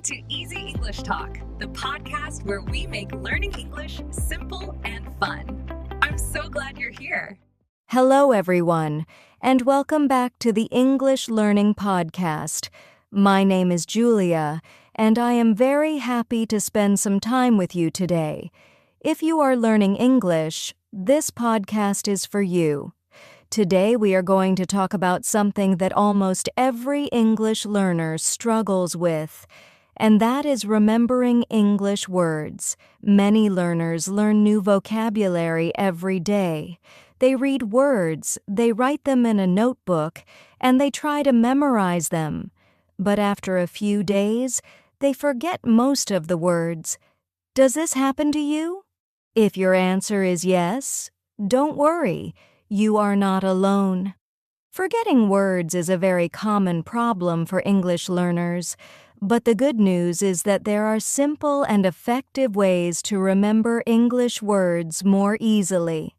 Welcome to Easy English Talk, the podcast where we make learning English simple and fun. I'm so glad you're here. Hello, everyone, and welcome back to the English Learning Podcast. My name is Julia, and I am very happy to spend some time with you today. If you are learning English, this podcast is for you. Today we are going to talk about something that almost every English learner struggles with, and that is remembering English words. Many learners learn new vocabulary every day. They read words, they write them in a notebook, and they try to memorize them. But after a few days, they forget most of the words. Does this happen to you? If your answer is yes, don't worry. You are not alone. Forgetting words is a very common problem for English learners, but the good news is that there are simple and effective ways to remember English words more easily.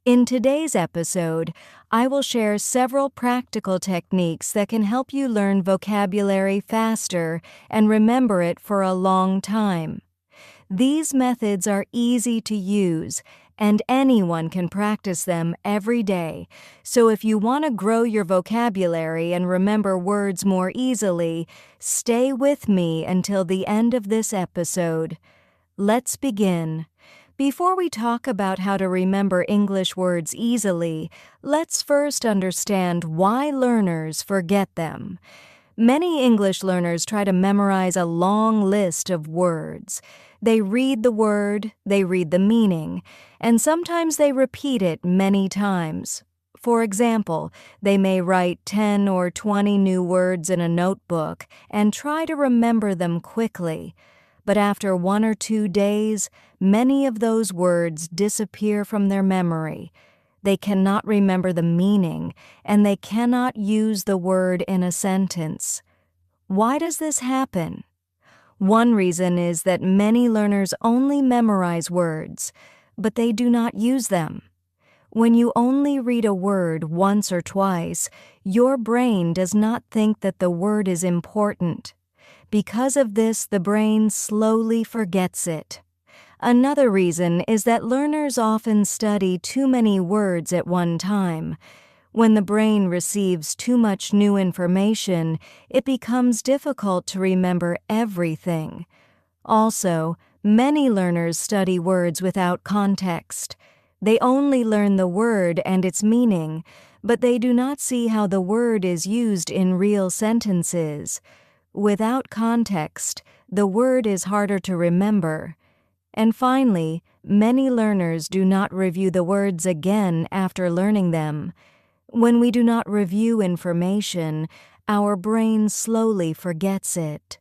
In today's episode, I will share several practical techniques that can help you learn vocabulary faster and remember it for a long time. These methods are easy to use, and anyone can practice them every day. So if you want to grow your vocabulary and remember words more easily, stay with me until the end of this episode. Let's begin. Before we talk about how to remember English words easily, let's first understand why learners forget them. Many English learners try to memorize a long list of words. They read the word, they read the meaning, and sometimes they repeat it many times. For example, they may write 10 or 20 new words in a notebook and try to remember them quickly. But after 1 or 2 days, many of those words disappear from their memory. They cannot remember the meaning, and they cannot use the word in a sentence. Why does this happen? One reason is that many learners only memorize words, but they do not use them. When you only read a word once or twice, your brain does not think that the word is important. Because of this, the brain slowly forgets it. Another reason is that learners often study too many words at one time. When the brain receives too much new information, it becomes difficult to remember everything. Also, many learners study words without context. They only learn the word and its meaning, but they do not see how the word is used in real sentences. Without context, the word is harder to remember. And finally, many learners do not review the words again after learning them. When we do not review information, our brain slowly forgets it.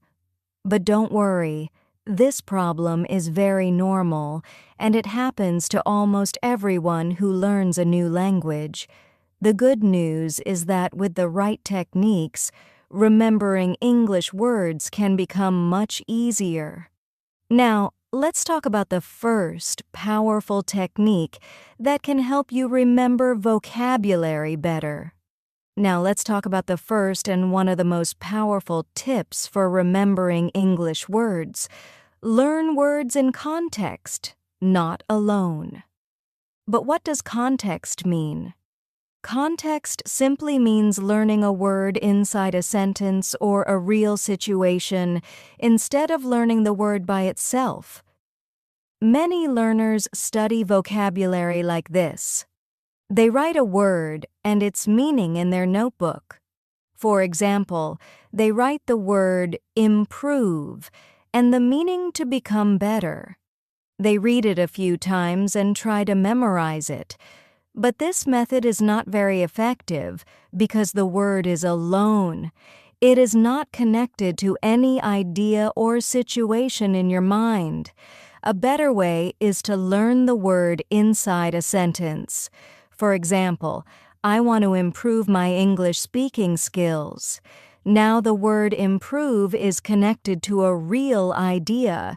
But don't worry, this problem is very normal, and it happens to almost everyone who learns a new language. The good news is that with the right techniques, remembering English words can become much easier. Now, let's talk about the first powerful technique that can help you remember vocabulary better. Now, let's talk about the first and one of the most powerful tips for remembering English words. Learn words in context, not alone. But what does context mean? Context simply means learning a word inside a sentence or a real situation instead of learning the word by itself. Many learners study vocabulary like this. They write a word and its meaning in their notebook. For example, they write the word improve and the meaning to become better. They read it a few times and try to memorize it. But this method is not very effective because the word is alone. It is not connected to any idea or situation in your mind. A better way is to learn the word inside a sentence. For example, I want to improve my English speaking skills. Now the word improve is connected to a real idea.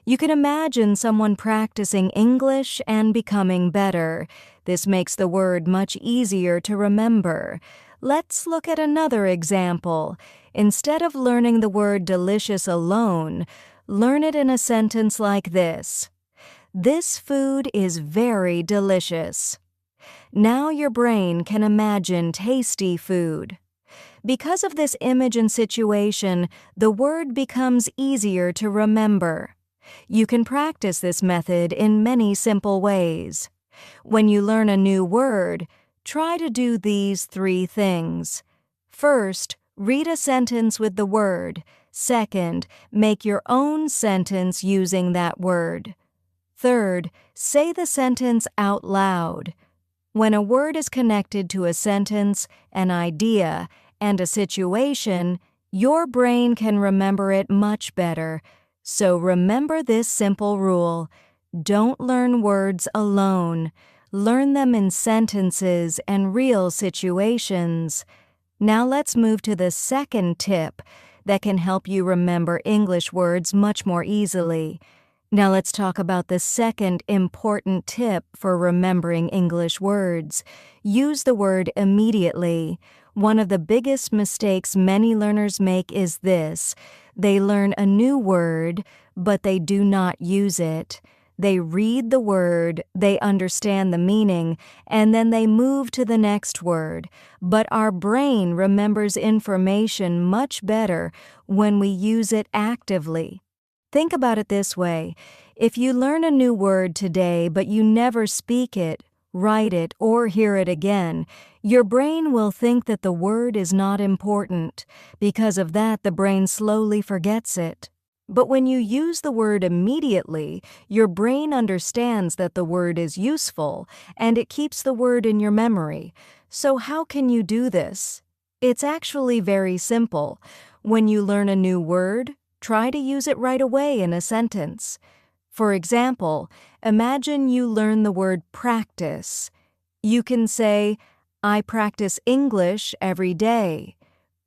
You can imagine someone practicing English and becoming better. This makes the word much easier to remember. Let's look at another example. Instead of learning the word delicious alone, learn it in a sentence like this. This food is very delicious. Now your brain can imagine tasty food. Because of this image and situation, the word becomes easier to remember. You can practice this method in many simple ways. When you learn a new word, try to do these 3 things. First, read a sentence with the word. Second, make your own sentence using that word. Third, say the sentence out loud. When a word is connected to a sentence, an idea, and a situation, your brain can remember it much better. So remember this simple rule. Don't learn words alone. Learn them in sentences and real situations. Now let's move to the second tip that can help you remember English words much more easily. Now let's talk about the second important tip for remembering English words. Use the word immediately. One of the biggest mistakes many learners make is this. They learn a new word, but they do not use it. They read the word, they understand the meaning, and then they move to the next word. But our brain remembers information much better when we use it actively. Think about it this way. If you learn a new word today but you never speak it, write it, or hear it again, your brain will think that the word is not important. Because of that, the brain slowly forgets it. But when you use the word immediately, your brain understands that the word is useful, and it keeps the word in your memory. So how can you do this? It's actually very simple. When you learn a new word, try to use it right away in a sentence. For example, imagine you learn the word practice. You can say, I practice English every day.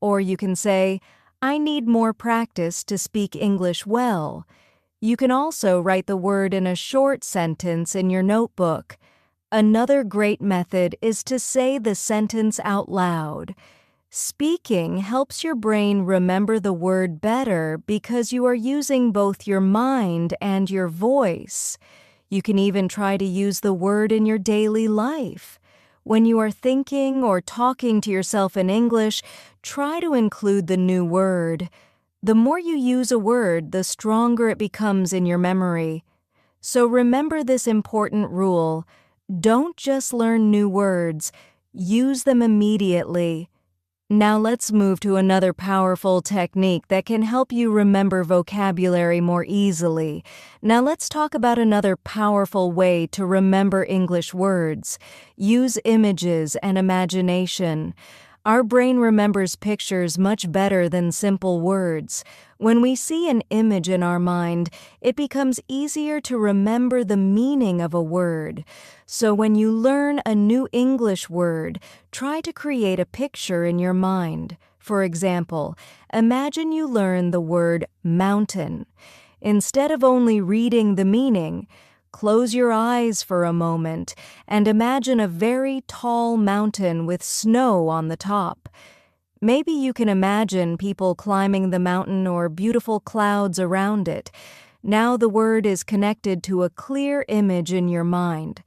Or you can say, I need more practice to speak English well. You can also write the word in a short sentence in your notebook. Another great method is to say the sentence out loud. Speaking helps your brain remember the word better because you are using both your mind and your voice. You can even try to use the word in your daily life. When you are thinking or talking to yourself in English, try to include the new word. The more you use a word, the stronger it becomes in your memory. So remember this important rule. Don't just learn new words. Use them immediately. Now let's move to another powerful technique that can help you remember vocabulary more easily. Now let's talk about another powerful way to remember English words. Use images and imagination. Our brain remembers pictures much better than simple words. When we see an image in our mind, it becomes easier to remember the meaning of a word. So when you learn a new English word, try to create a picture in your mind. For example, imagine you learn the word mountain. Instead of only reading the meaning, close your eyes for a moment and imagine a very tall mountain with snow on the top. Maybe you can imagine people climbing the mountain or beautiful clouds around it. Now the word is connected to a clear image in your mind.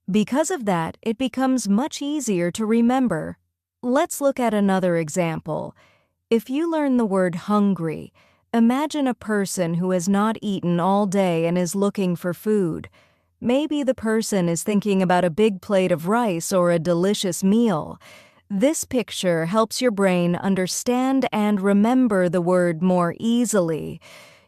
Because of that, it becomes much easier to remember. Let's look at another example. If you learn the word hungry, imagine a person who has not eaten all day and is looking for food. Maybe the person is thinking about a big plate of rice or a delicious meal. This picture helps your brain understand and remember the word more easily.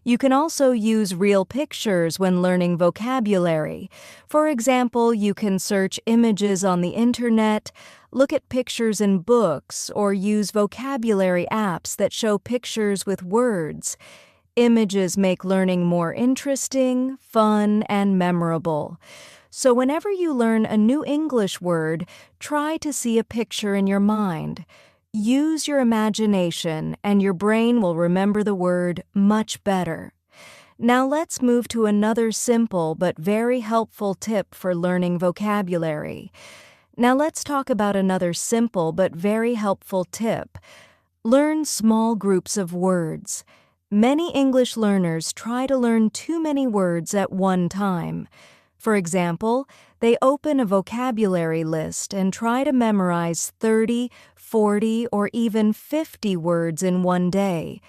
You can also use real pictures when learning vocabulary. For example, you can search images on the internet, look at pictures in books, or use vocabulary apps that show pictures with words. Images make learning more interesting, fun, and memorable. So whenever you learn a new English word, try to see a picture in your mind. Use your imagination, and your brain will remember the word much better. Now let's move to another simple but very helpful tip for learning vocabulary. Now let's talk about another simple but very helpful tip. Learn small groups of words. Many English learners try to learn too many words at one time. For example, they open a vocabulary list and try to memorize 30, 40, or even 50 words in one day.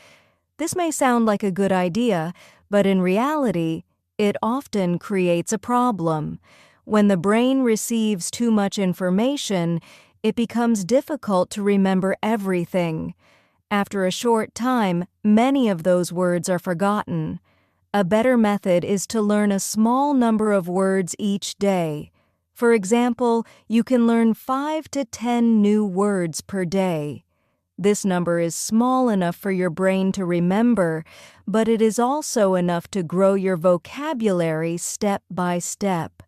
This may sound like a good idea, but in reality, it often creates a problem. When the brain receives too much information, it becomes difficult to remember everything. After a short time, many of those words are forgotten. A better method is to learn a small number of words each day. For example, you can learn 5 to 10 new words per day. This number is small enough for your brain to remember, but it is also enough to grow your vocabulary step by step.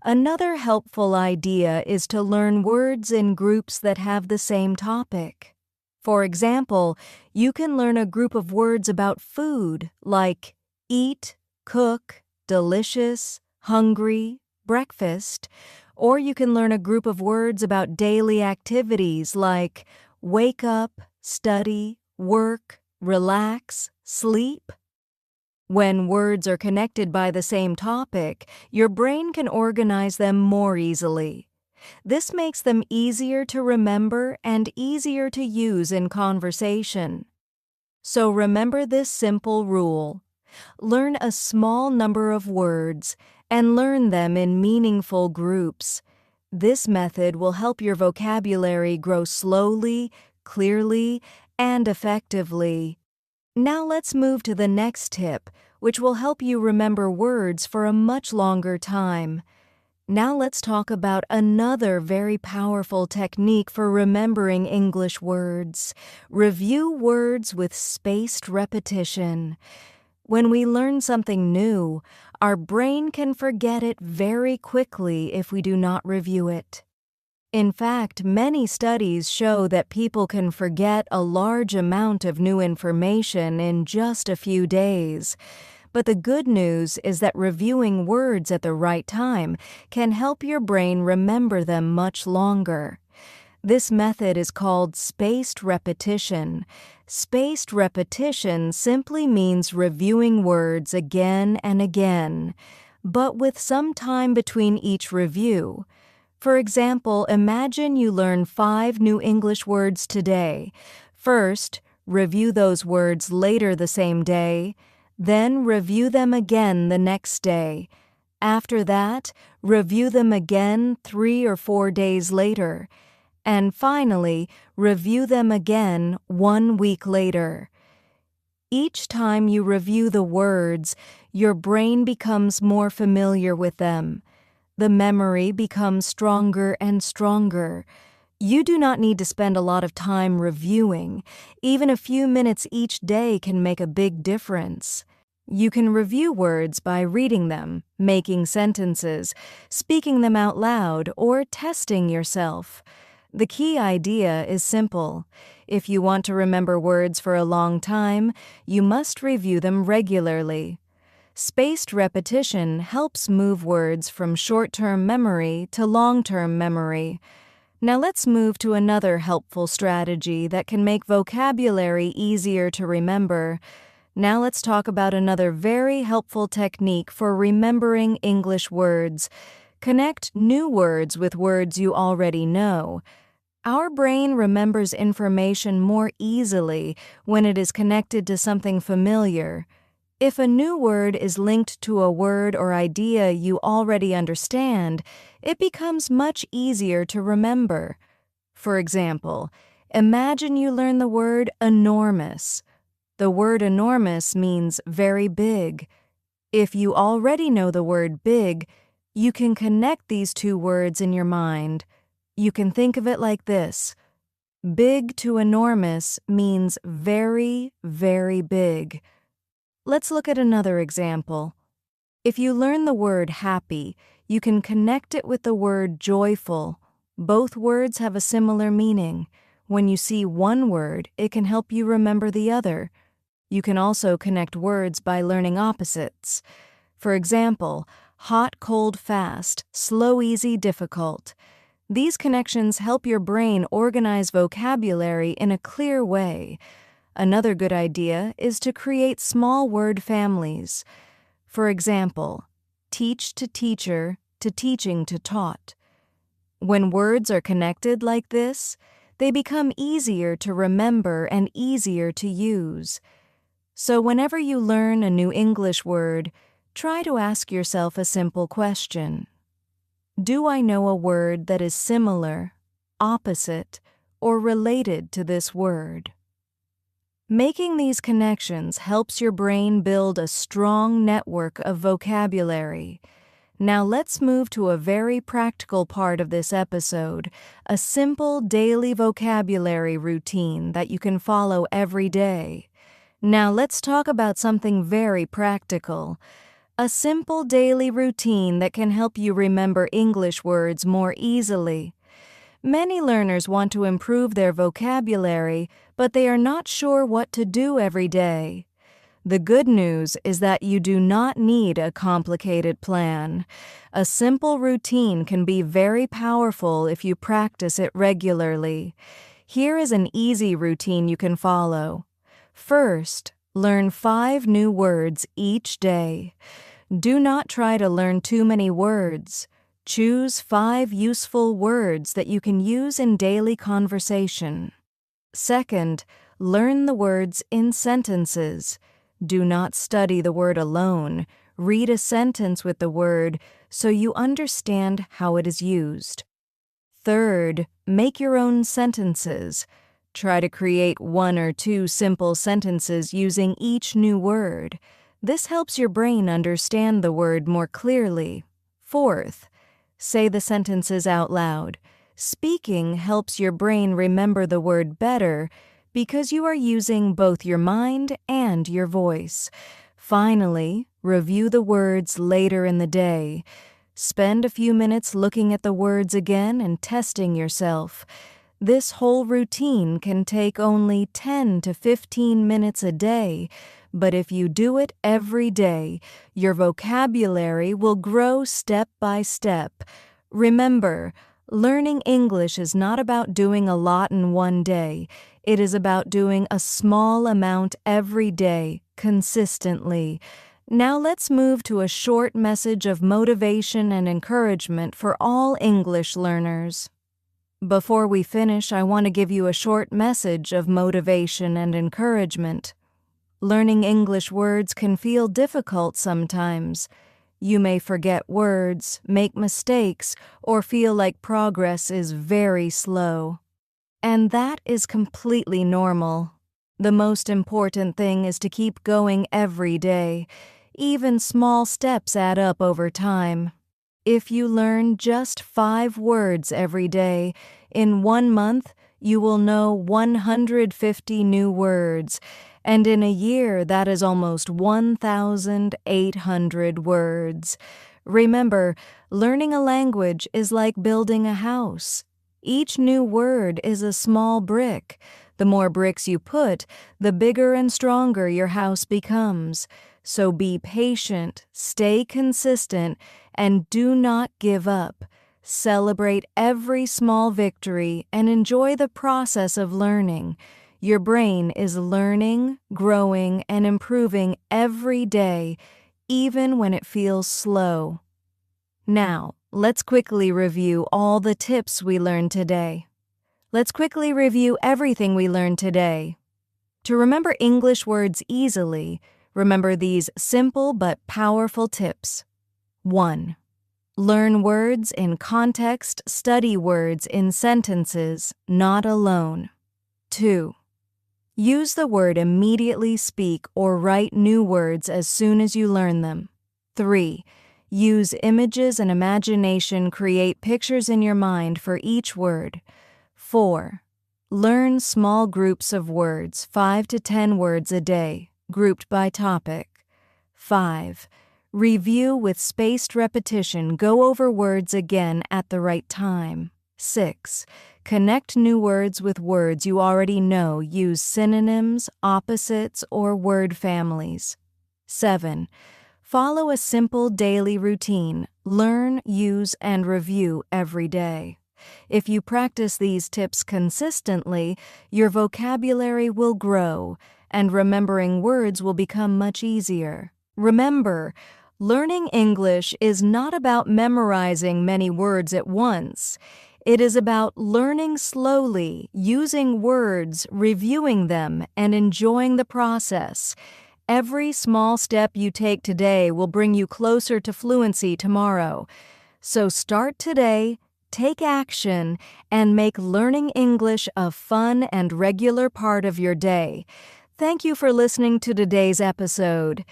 Another helpful idea is to learn words in groups that have the same topic. For example, you can learn a group of words about food like eat, cook, delicious, hungry, breakfast, or you can learn a group of words about daily activities like wake up, study, work, relax, sleep. When words are connected by the same topic, your brain can organize them more easily. This makes them easier to remember and easier to use in conversation. So remember this simple rule. Learn a small number of words and learn them in meaningful groups. This method will help your vocabulary grow slowly, clearly, and effectively. Now let's move to the next tip, which will help you remember words for a much longer time. Now let's talk about another very powerful technique for remembering English words. Review words with spaced repetition. When we learn something new, our brain can forget it very quickly if we do not review it. In fact, many studies show that people can forget a large amount of new information in just a few days. But the good news is that reviewing words at the right time can help your brain remember them much longer. This method is called spaced repetition. Spaced repetition simply means reviewing words again and again, but with some time between each review. For example, imagine you learn 5 new English words today. First, review those words later the same day, then review them again the next day. After that, review them again 3 or 4 days later. And finally, review them again 1 week later. Each time you review the words, your brain becomes more familiar with them. The memory becomes stronger and stronger. You do not need to spend a lot of time reviewing. Even a few minutes each day can make a big difference. You can review words by reading them, making sentences, speaking them out loud, or testing yourself. The key idea is simple. If you want to remember words for a long time, you must review them regularly. Spaced repetition helps move words from short-term memory to long-term memory. Now let's move to another helpful strategy that can make vocabulary easier to remember. Now let's talk about another very helpful technique for remembering English words. Connect new words with words you already know. Our brain remembers information more easily when it is connected to something familiar. If a new word is linked to a word or idea you already understand, it becomes much easier to remember. For example, imagine you learn the word enormous. The word enormous means very big. If you already know the word big, you can connect these two words in your mind. You can think of it like this. Big to enormous means very, very big. Let's look at another example. If you learn the word happy, you can connect it with the word joyful. Both words have a similar meaning. When you see one word, it can help you remember the other. You can also connect words by learning opposites. For example, hot, cold, fast, slow, easy, difficult. These connections help your brain organize vocabulary in a clear way. Another good idea is to create small word families. For example, teach to teacher to teaching to taught. When words are connected like this, they become easier to remember and easier to use. So whenever you learn a new English word, try to ask yourself a simple question. Do I know a word that is similar, opposite, or related to this word? Making these connections helps your brain build a strong network of vocabulary. Now let's move to a very practical part of this episode, a simple daily vocabulary routine that you can follow every day. Now let's talk about something very practical, a simple daily routine that can help you remember English words more easily. Many learners want to improve their vocabulary, but they are not sure what to do every day. The good news is that you do not need a complicated plan. A simple routine can be very powerful if you practice it regularly. Here is an easy routine you can follow. First, learn 5 new words each day. Do not try to learn too many words. Choose 5 useful words that you can use in daily conversation. Second, learn the words in sentences. Do not study the word alone. Read a sentence with the word so you understand how it is used. Third, make your own sentences. Try to create 1 or 2 simple sentences using each new word. This helps your brain understand the word more clearly. Fourth, say the sentences out loud. Speaking helps your brain remember the word better because you are using both your mind and your voice. Finally, review the words later in the day. Spend a few minutes looking at the words again and testing yourself. This whole routine can take only 10 to 15 minutes a day, but if you do it every day, your vocabulary will grow step by step. Remember, learning English is not about doing a lot in one day. It is about doing a small amount every day, consistently. Now let's move to a short message of motivation and encouragement for all English learners. Before we finish, I want to give you a short message of motivation and encouragement. Learning English words can feel difficult sometimes. You may forget words, make mistakes, or feel like progress is very slow. And that is completely normal. The most important thing is to keep going every day. Even small steps add up over time. If you learn just 5 words every day, in 1 month you will know 150 new words, and in a year that is almost 1,800 words. Remember, learning a language is like building a house. Each new word is a small brick. The more bricks you put, the bigger and stronger your house becomes. So be patient, stay consistent, and do not give up. Celebrate every small victory and enjoy the process of learning. Your brain is learning, growing, and improving every day, even when it feels slow. Now, let's quickly review all the tips we learned today. Let's quickly review everything we learned today. To remember English words easily, remember these simple but powerful tips. 1. Learn words in context, study words in sentences, not alone. 2. Use the word immediately, speak or write new words as soon as you learn them. 3. Use images and imagination, create pictures in your mind for each word. 4. Learn small groups of words, 5 to 10 words a day, grouped by topic. 5. Review with spaced repetition, go over words again at the right time. 6. Connect new words with words you already know. Use synonyms, opposites, or word families. 7. Follow a simple daily routine. Learn, use, and review every day. If you practice these tips consistently, your vocabulary will grow, and remembering words will become much easier. Remember, learning English is not about memorizing many words at once. It is about learning slowly, using words, reviewing them, and enjoying the process. Every small step you take today will bring you closer to fluency tomorrow. So start today, take action, and make learning English a fun and regular part of your day. Thank you for listening to today's episode.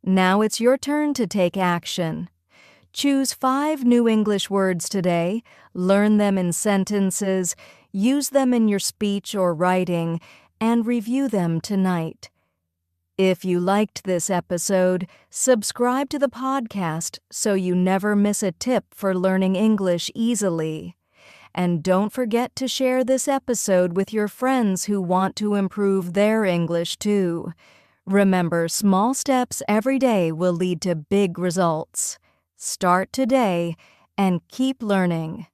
Now it's your turn to take action. Choose 5 new English words today, learn them in sentences, use them in your speech or writing, and review them tonight. If you liked this episode, subscribe to the podcast so you never miss a tip for learning English easily. And don't forget to share this episode with your friends who want to improve their English too. Remember, small steps every day will lead to big results. Start today and keep learning.